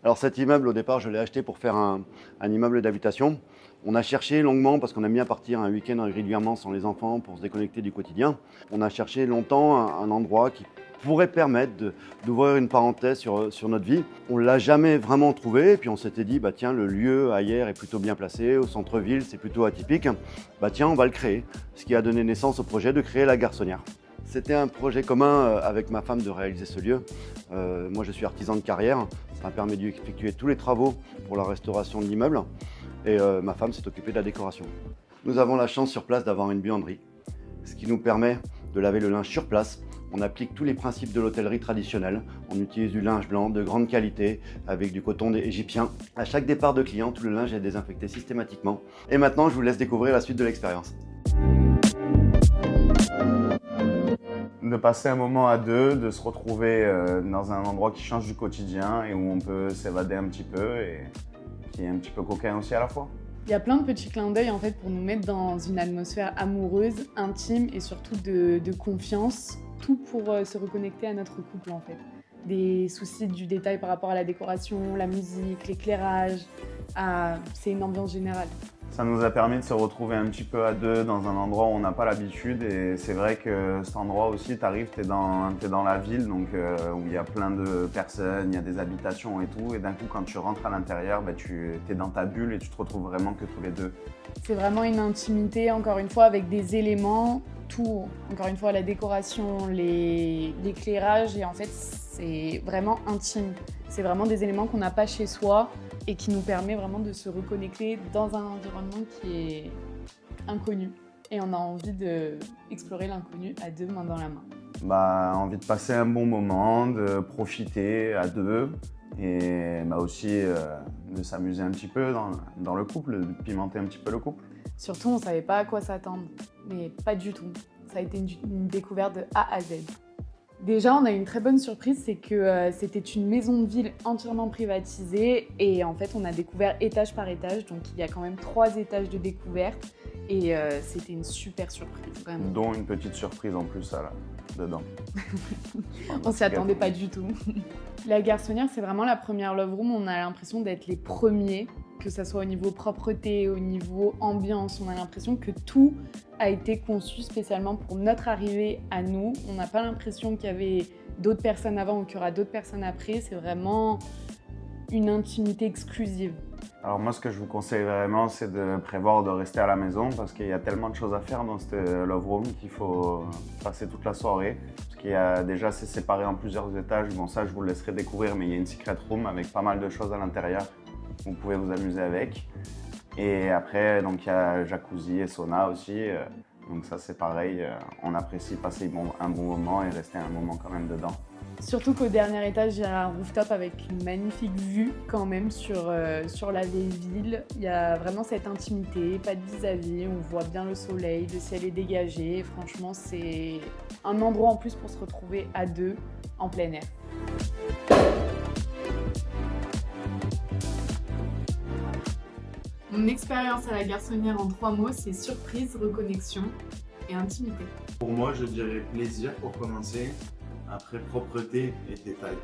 Alors cet immeuble, au départ, je l'ai acheté pour faire un immeuble d'habitation. On a cherché longuement, parce qu'on aime bien partir un week-end régulièrement sans les enfants pour se déconnecter du quotidien. On a cherché longtemps un endroit qui pourrait permettre d'ouvrir une parenthèse sur notre vie. On ne l'a jamais vraiment trouvé, et puis on s'était dit, bah tiens, le lieu ailleurs est plutôt bien placé, au centre-ville, c'est plutôt atypique. Bah tiens, on va le créer. Ce qui a donné naissance au projet de créer la Garçonnière. C'était un projet commun avec ma femme de réaliser ce lieu. Moi, je suis artisan de carrière. Ça m'a permis d'effectuer tous les travaux pour la restauration de l'immeuble. Et ma femme s'est occupée de la décoration. Nous avons la chance sur place d'avoir une buanderie, ce qui nous permet de laver le linge sur place. On applique tous les principes de l'hôtellerie traditionnelle. On utilise du linge blanc de grande qualité avec du coton égyptien. À chaque départ de client, tout le linge est désinfecté systématiquement. Et maintenant, je vous laisse découvrir la suite de l'expérience. De passer un moment à deux, de se retrouver dans un endroit qui change du quotidien et où on peut s'évader un petit peu et qui est un petit peu coquin aussi à la fois. Il y a plein de petits clins d'œil en fait pour nous mettre dans une atmosphère amoureuse, intime et surtout de confiance, tout pour se reconnecter à notre couple en fait. Des soucis du détail par rapport à la décoration, la musique, l'éclairage, c'est une ambiance générale. Ça nous a permis de se retrouver un petit peu à deux dans un endroit où on n'a pas l'habitude et c'est vrai que cet endroit aussi, t'arrives, t'es dans la ville donc où il y a plein de personnes, il y a des habitations et tout et d'un coup quand tu rentres à l'intérieur, tu es dans ta bulle et tu te retrouves vraiment que tous les deux. C'est vraiment une intimité, encore une fois, avec des éléments, tout, encore une fois, la décoration, l'éclairage et en fait c'est vraiment intime. C'est vraiment des éléments qu'on n'a pas chez soi et qui nous permet vraiment de se reconnecter dans un environnement qui est inconnu. Et on a envie d'explorer l'inconnu à deux, main dans la main. Envie de passer un bon moment, de profiter à deux et aussi de s'amuser un petit peu dans le couple, de pimenter un petit peu le couple. Surtout, on ne savait pas à quoi s'attendre, mais pas du tout. Ça a été une découverte de A à Z. Déjà, on a eu une très bonne surprise, c'est que c'était une maison de ville entièrement privatisée et en fait, on a découvert étage par étage, donc il y a quand même 3 étages de découverte et c'était une super surprise, vraiment. Dont une petite surprise en plus dedans. On s'y attendait pas du tout. La Garçonnière, c'est vraiment la première love room, on a l'impression d'être les premiers, que ça soit au niveau propreté, au niveau ambiance, on a l'impression que tout a été conçu spécialement pour notre arrivée à nous. On n'a pas l'impression qu'il y avait d'autres personnes avant ou qu'il y aura d'autres personnes après. C'est vraiment une intimité exclusive. Alors moi, ce que je vous conseille vraiment, c'est de prévoir de rester à la maison parce qu'il y a tellement de choses à faire dans cette love room qu'il faut passer toute la soirée. Parce qu'il y a déjà, c'est séparé en plusieurs étages. Bon, ça, je vous le laisserai découvrir, mais il y a une secret room avec pas mal de choses à l'intérieur. Vous pouvez vous amuser avec. Et après, donc, il y a jacuzzi et sauna aussi. Donc ça, c'est pareil. On apprécie passer un bon moment et rester un moment quand même dedans. Surtout qu'au dernier étage, il y a un rooftop avec une magnifique vue quand même sur la vieille ville. Il y a vraiment cette intimité, pas de vis-à-vis, on voit bien le soleil, le ciel est dégagé. Franchement, c'est un endroit en plus pour se retrouver à deux en plein air. Mon expérience à la Garçonnière en 3 mots, c'est surprise, reconnexion et intimité. Pour moi, je dirais plaisir pour commencer, après propreté et détail.